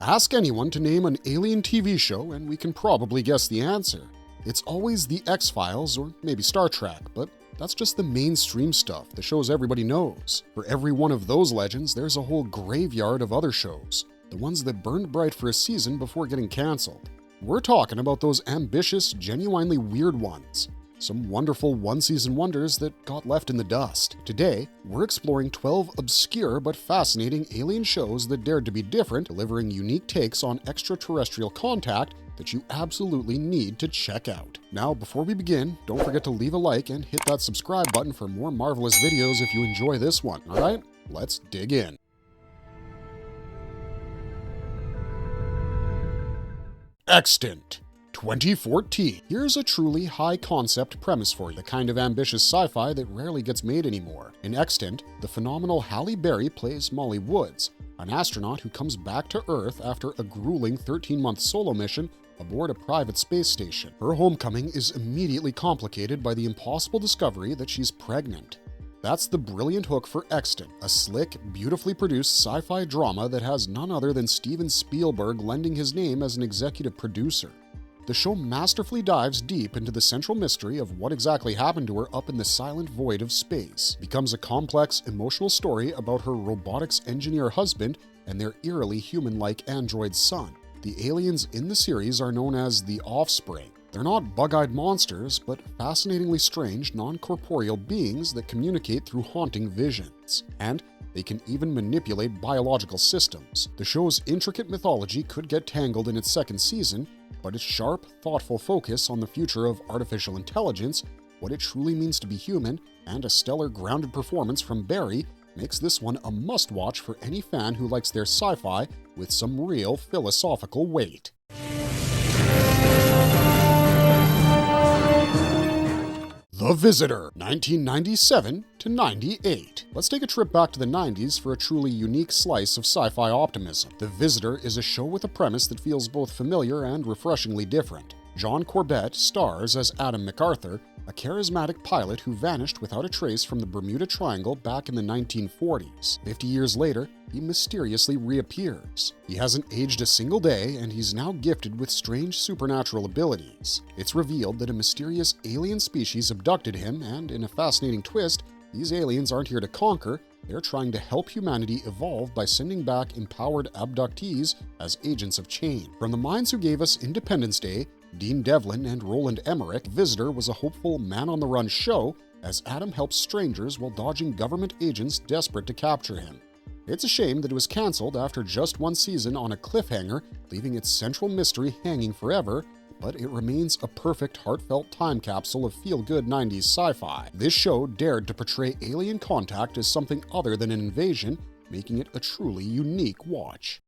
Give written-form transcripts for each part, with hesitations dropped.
Ask anyone to name an alien TV show and we can probably guess the answer. It's always The X-Files or maybe Star Trek, but that's just the mainstream stuff, the shows everybody knows. For every one of those legends, there's a whole graveyard of other shows, the ones that burned bright for a season before getting cancelled. We're talking about those ambitious, genuinely weird ones. Some wonderful one-season wonders that got left in the dust. Today, we're exploring 12 obscure but fascinating alien shows that dared to be different, delivering unique takes on extraterrestrial contact that you absolutely need to check out. Now, before we begin, don't forget to leave a like and hit that subscribe button for more marvelous videos if you enjoy this one, alright? Let's dig in. Extant 2014. Here's a truly high-concept premise for you, the kind of ambitious sci-fi that rarely gets made anymore. In Extant, the phenomenal Halle Berry plays Molly Woods, an astronaut who comes back to Earth after a grueling 13-month solo mission aboard a private space station. Her homecoming is immediately complicated by the impossible discovery that she's pregnant. That's the brilliant hook for Extant, a slick, beautifully produced sci-fi drama that has none other than Steven Spielberg lending his name as an executive producer. The show masterfully dives deep into the central mystery of what exactly happened to her up in the silent void of space. It becomes a complex, emotional story about her robotics engineer husband and their eerily human-like android son. The aliens in the series are known as the Offspring. They're not bug-eyed monsters, but fascinatingly strange, non-corporeal beings that communicate through haunting visions. And they can even manipulate biological systems. The show's intricate mythology could get tangled in its second season, but its sharp, thoughtful focus on the future of artificial intelligence, what it truly means to be human, and a stellar grounded performance from Barry makes this one a must-watch for any fan who likes their sci-fi with some real philosophical weight. The Visitor, 1997 to 98. Let's take a trip back to the 90s for a truly unique slice of sci-fi optimism. The Visitor is a show with a premise that feels both familiar and refreshingly different. John Corbett stars as Adam MacArthur, a charismatic pilot who vanished without a trace from the Bermuda Triangle back in the 1940s. 50 years later, he mysteriously reappears. He hasn't aged a single day, and he's now gifted with strange supernatural abilities. It's revealed that a mysterious alien species abducted him, and in a fascinating twist, these aliens aren't here to conquer, they're trying to help humanity evolve by sending back empowered abductees as agents of change. From the minds who gave us Independence Day, Dean Devlin and Roland Emmerich, Visitor was a hopeful man-on-the-run show as Adam helps strangers while dodging government agents desperate to capture him. It's a shame that it was cancelled after just one season on a cliffhanger, leaving its central mystery hanging forever, but it remains a perfect, heartfelt time capsule of feel-good 90s sci-fi. This show dared to portray alien contact as something other than an invasion, making it a truly unique watch.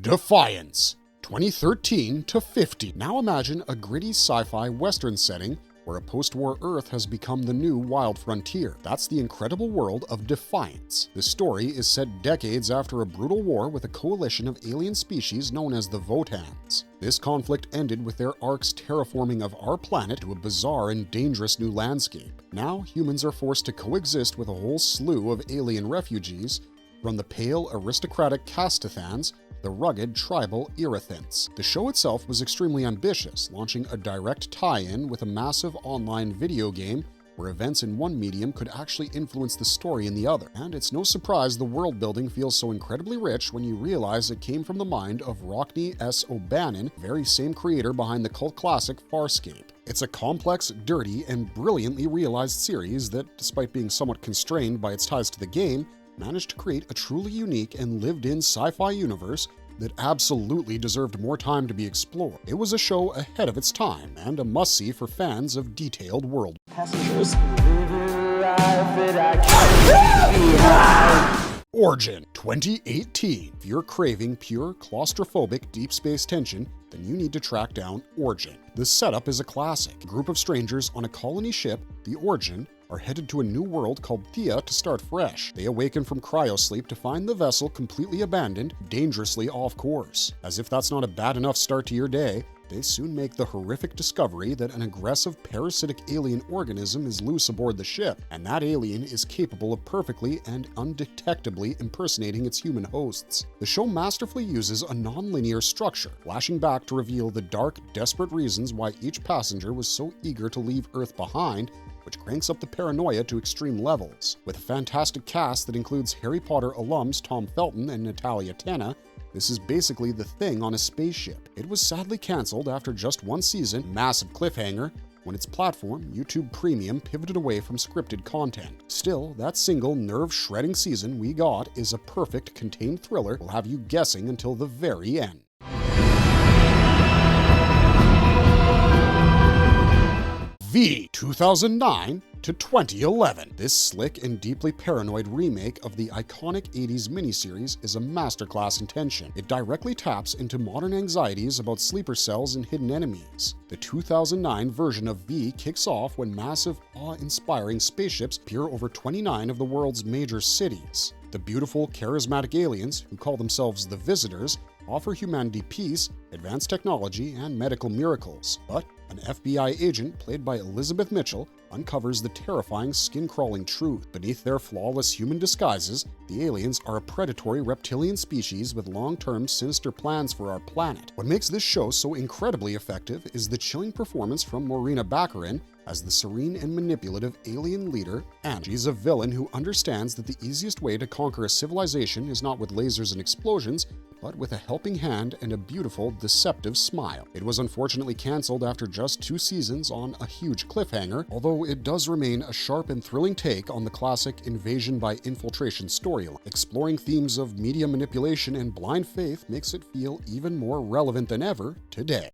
Defiance, 2013 to 50. Now imagine a gritty sci-fi western setting where a post-war Earth has become the new wild frontier. That's the incredible world of Defiance. The story is set decades after a brutal war with a coalition of alien species known as the Votans. This conflict ended with their ark's terraforming of our planet to a bizarre and dangerous new landscape. Now humans are forced to coexist with a whole slew of alien refugees, from the pale aristocratic Castathans the rugged tribal Irithants. The show itself was extremely ambitious, launching a direct tie-in with a massive online video game where events in one medium could actually influence the story in the other. And it's no surprise the world building feels so incredibly rich when you realize it came from the mind of Rockne S. O'Bannon, very same creator behind the cult classic Farscape. It's a complex, dirty, and brilliantly realized series that, despite being somewhat constrained by its ties to the game, managed to create a truly unique and lived-in sci-fi universe that absolutely deserved more time to be explored. It was a show ahead of its time and a must-see for fans of detailed world. Passengers. Origin, 2018. If you're craving pure, claustrophobic deep space tension, then you need to track down Origin. The setup is a classic. A group of strangers on a colony ship, the Origin, are headed to a new world called Thea to start fresh. They awaken from cryosleep to find the vessel completely abandoned, dangerously off course. As if that's not a bad enough start to your day, They soon make the horrific discovery that an aggressive parasitic alien organism is loose aboard the ship, and that alien is capable of perfectly and undetectably impersonating its human hosts. The show masterfully uses a non-linear structure, flashing back to reveal the dark, desperate reasons why each passenger was so eager to leave Earth behind, which cranks up the paranoia to extreme levels. With a fantastic cast that includes Harry Potter alums Tom Felton and Natalia Tena, this is basically The Thing on a spaceship. It was sadly cancelled after just one season, massive cliffhanger, when its platform, YouTube Premium, pivoted away from scripted content. Still, that single nerve-shredding season we got is a perfect contained thriller will have you guessing until the very end. V 2009 to 2011. This slick and deeply paranoid remake of the iconic 80s miniseries is a masterclass in tension. It directly taps into modern anxieties about sleeper cells and hidden enemies. The 2009 version of V kicks off when massive, awe-inspiring spaceships appear over 29 of the world's major cities. The beautiful, charismatic aliens, who call themselves the Visitors, offer humanity peace, advanced technology, and medical miracles. But an FBI agent, played by Elizabeth Mitchell, uncovers the terrifying, skin-crawling truth. Beneath their flawless human disguises, the aliens are a predatory reptilian species with long-term sinister plans for our planet. What makes this show so incredibly effective is the chilling performance from Morena Baccarin as the serene and manipulative alien leader, and she's a villain who understands that the easiest way to conquer a civilization is not with lasers and explosions, but with a helping hand and a beautiful, deceptive smile. It was unfortunately cancelled after just 2 seasons on a huge cliffhanger, although it does remain a sharp and thrilling take on the classic invasion by infiltration storyline. Exploring themes of media manipulation and blind faith makes it feel even more relevant than ever today.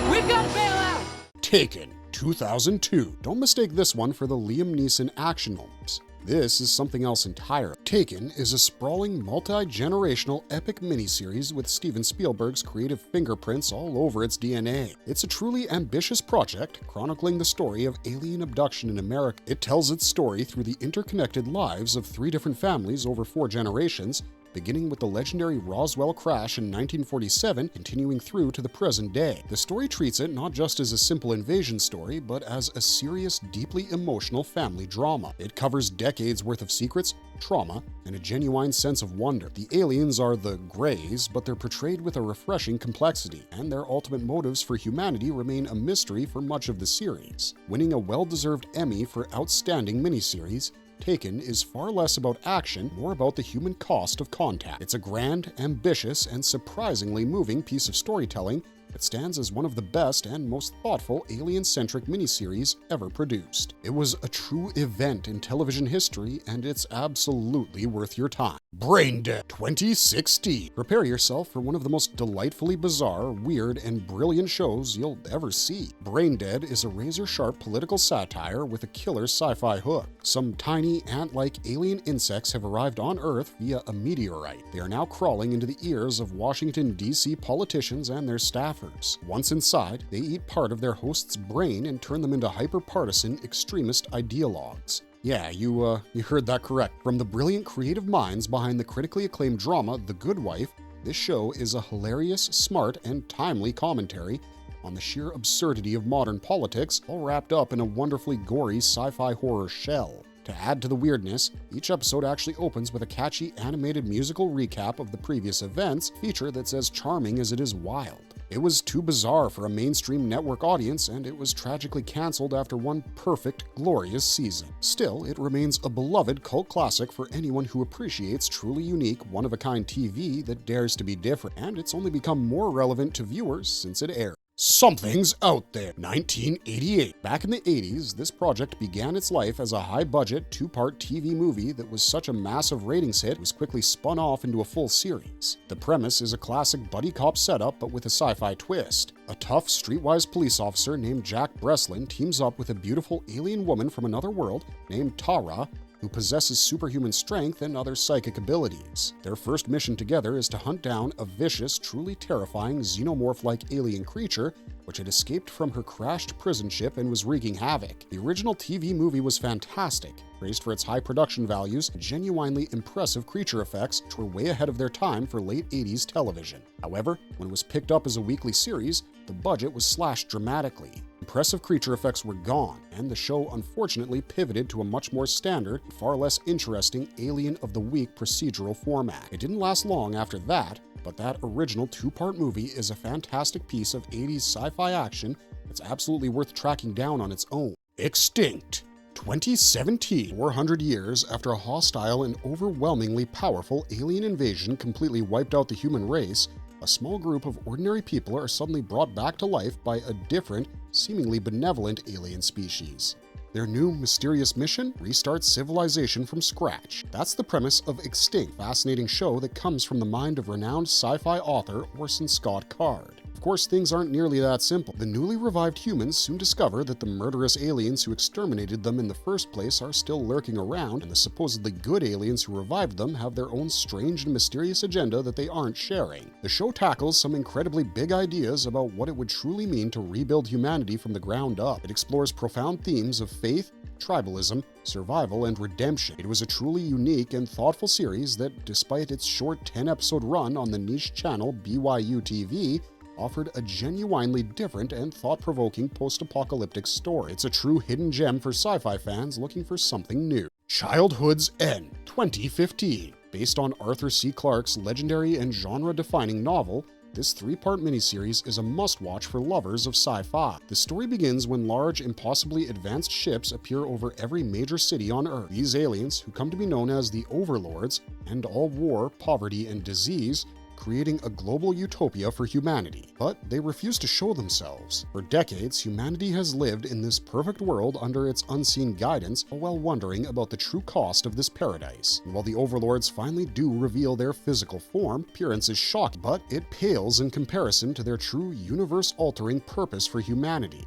We've got to bail out! Taken 2002. Don't mistake this one for the Liam Neeson action moments. This is something else entirely. Taken is a sprawling, multi-generational epic miniseries with Steven Spielberg's creative fingerprints all over its DNA. It's a truly ambitious project chronicling the story of alien abduction in America. It tells its story through the interconnected lives of 3 different families over 4 generations, beginning with the legendary Roswell crash in 1947, continuing through to the present day. The story treats it not just as a simple invasion story, but as a serious, deeply emotional family drama. It covers decades worth of secrets, trauma, and a genuine sense of wonder. The aliens are the Greys, but they're portrayed with a refreshing complexity, and their ultimate motives for humanity remain a mystery for much of the series. Winning a well-deserved Emmy for Outstanding Miniseries, Taken is far less about action, more about the human cost of contact. It's a grand, ambitious, and surprisingly moving piece of storytelling that stands as one of the best and most thoughtful alien-centric miniseries ever produced. It was a true event in television history, and it's absolutely worth your time. BrainDead 2016. Prepare yourself for one of the most delightfully bizarre, weird, and brilliant shows you'll ever see. BrainDead is a razor-sharp political satire with a killer sci-fi hook. Some tiny, ant-like alien insects have arrived on Earth via a meteorite. They are now crawling into the ears of Washington, D.C. politicians and their staffers. Once inside, they eat part of their host's brain and turn them into hyper-partisan extremist ideologues. Yeah, you heard that correct. From the brilliant creative minds behind the critically acclaimed drama The Good Wife, this show is a hilarious, smart, and timely commentary on the sheer absurdity of modern politics, all wrapped up in a wonderfully gory sci-fi horror shell. To add to the weirdness, each episode actually opens with a catchy animated musical recap of the previous events, a feature that's as charming as it is wild. It was too bizarre for a mainstream network audience, and it was tragically cancelled after one perfect, glorious season. Still, it remains a beloved cult classic for anyone who appreciates truly unique, one-of-a-kind TV that dares to be different, and it's only become more relevant to viewers since it aired. Something's Out There, 1988. Back in the 80s, this project began its life as a high-budget, 2-part TV movie that was such a massive ratings hit it was quickly spun off into a full series. The premise is a classic buddy cop setup, but with a sci-fi twist. A tough, streetwise police officer named Jack Breslin teams up with a beautiful alien woman from another world named Tara, who possesses superhuman strength and other psychic abilities. Their first mission together is to hunt down a vicious, truly terrifying xenomorph-like alien creature which had escaped from her crashed prison ship and was wreaking havoc. The original TV movie was fantastic, praised for its high production values and genuinely impressive creature effects which were way ahead of their time for late 80s television. However, when it was picked up as a weekly series, the budget was slashed dramatically. Impressive creature effects were gone, and the show unfortunately pivoted to a much more standard, far less interesting Alien of the Week procedural format. It didn't last long after that, but that original two-part movie is a fantastic piece of 80s sci-fi action that's absolutely worth tracking down on its own. Extinct. 2017, 400 years after a hostile and overwhelmingly powerful alien invasion completely wiped out the human race, a small group of ordinary people are suddenly brought back to life by a different, seemingly benevolent alien species. Their new mysterious mission? Restart civilization from scratch. That's the premise of Extinct, a fascinating show that comes from the mind of renowned sci-fi author Orson Scott Card. Of course, things aren't nearly that simple. The newly revived humans soon discover that the murderous aliens who exterminated them in the first place are still lurking around, and the supposedly good aliens who revived them have their own strange and mysterious agenda that they aren't sharing. The show tackles some incredibly big ideas about what it would truly mean to rebuild humanity from the ground up. It explores profound themes of faith, tribalism, survival, and redemption. It was a truly unique and thoughtful series that, despite its short 10-episode run on the niche channel BYU TV, offered a genuinely different and thought-provoking post-apocalyptic story. It's a true hidden gem for sci-fi fans looking for something new. Childhood's End, 2015. Based on Arthur C. Clarke's legendary and genre-defining novel, this three-part miniseries is a must-watch for lovers of sci-fi. The story begins when large, impossibly advanced ships appear over every major city on Earth. These aliens, who come to be known as the Overlords, end all war, poverty, and disease, creating a global utopia for humanity. But they refuse to show themselves. For decades, humanity has lived in this perfect world under its unseen guidance, while wondering about the true cost of this paradise. And while the Overlords finally do reveal their physical form, appearance is shocking, but it pales in comparison to their true universe-altering purpose for humanity.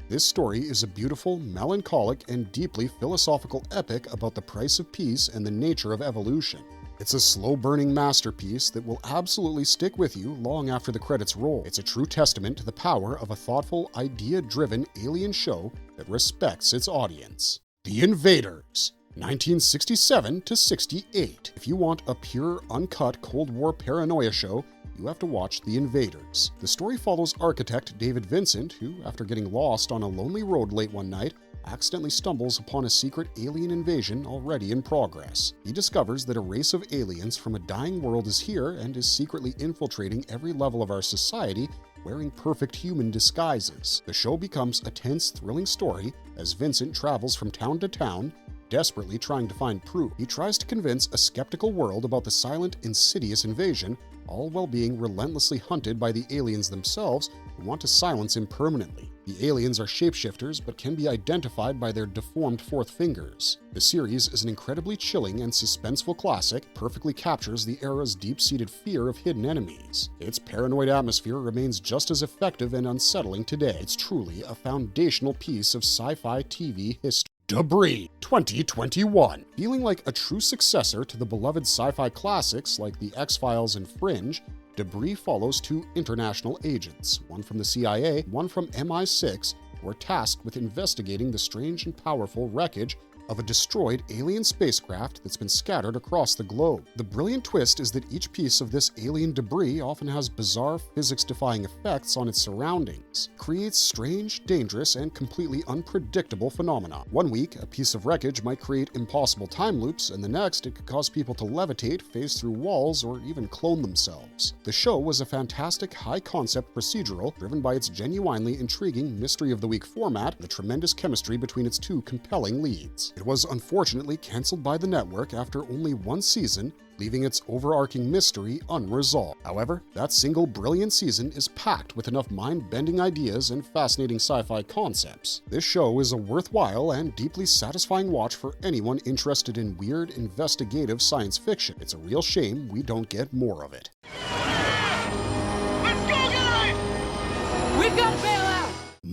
This story is a beautiful, melancholic, and deeply philosophical epic about the price of peace and the nature of evolution. It's a slow-burning masterpiece that will absolutely stick with you long after the credits roll. It's a true testament to the power of a thoughtful, idea-driven alien show that respects its audience. The Invaders, 1967 to 68. If you want a pure, uncut Cold War paranoia show, you have to watch The Invaders. The story follows architect David Vincent, who, after getting lost on a lonely road late one night, accidentally stumbles upon a secret alien invasion already in progress. He discovers that a race of aliens from a dying world is here and is secretly infiltrating every level of our society, wearing perfect human disguises. The show becomes a tense, thrilling story as Vincent travels from town to town, desperately trying to find proof. He tries to convince a skeptical world about the silent, insidious invasion, all while being relentlessly hunted by the aliens themselves who want to silence him permanently. The aliens are shapeshifters but can be identified by their deformed fourth fingers. The series is an incredibly chilling and suspenseful classic, perfectly captures the era's deep-seated fear of hidden enemies. Its paranoid atmosphere remains just as effective and unsettling today. It's truly a foundational piece of sci-fi TV history. Debris, 2021. Feeling like a true successor to the beloved sci-fi classics like The X-Files and Fringe, Debris follows two international agents, one from the CIA, one from MI6, who are tasked with investigating the strange and powerful wreckage of a destroyed alien spacecraft that's been scattered across the globe. The brilliant twist is that each piece of this alien debris often has bizarre physics-defying effects on its surroundings. It creates strange, dangerous, and completely unpredictable phenomena. One week, a piece of wreckage might create impossible time loops, and the next, it could cause people to levitate, phase through walls, or even clone themselves. The show was a fantastic, high-concept procedural, driven by its genuinely intriguing Mystery of the Week format and the tremendous chemistry between its two compelling leads. It was unfortunately canceled by the network after only one season, leaving its overarching mystery unresolved. However, that single brilliant season is packed with enough mind-bending ideas and fascinating sci-fi concepts. This show is a worthwhile and deeply satisfying watch for anyone interested in weird, investigative science fiction. It's a real shame we don't get more of it. Let's go, guys! We've got to bail out!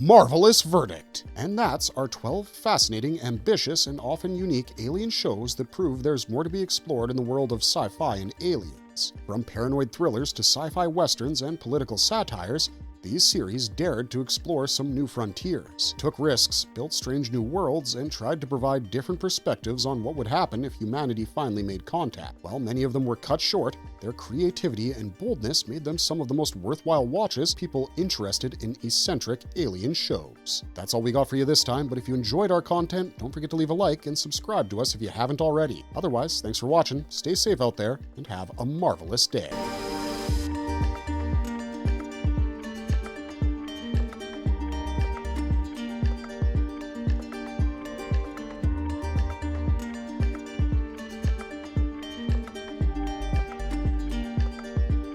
marvelous verdict. And that's our 12 fascinating, ambitious, and often unique alien shows that prove there's more to be explored in the world of sci-fi and aliens. From paranoid thrillers to sci-fi westerns and political satires, these series dared to explore some new frontiers, took risks, built strange new worlds, and tried to provide different perspectives on what would happen if humanity finally made contact. While many of them were cut short, their creativity and boldness made them some of the most worthwhile watches people interested in eccentric alien shows. That's all we got for you this time, but if you enjoyed our content, don't forget to leave a like and subscribe to us if you haven't already. Otherwise, thanks for watching, stay safe out there, and have a marvelous day.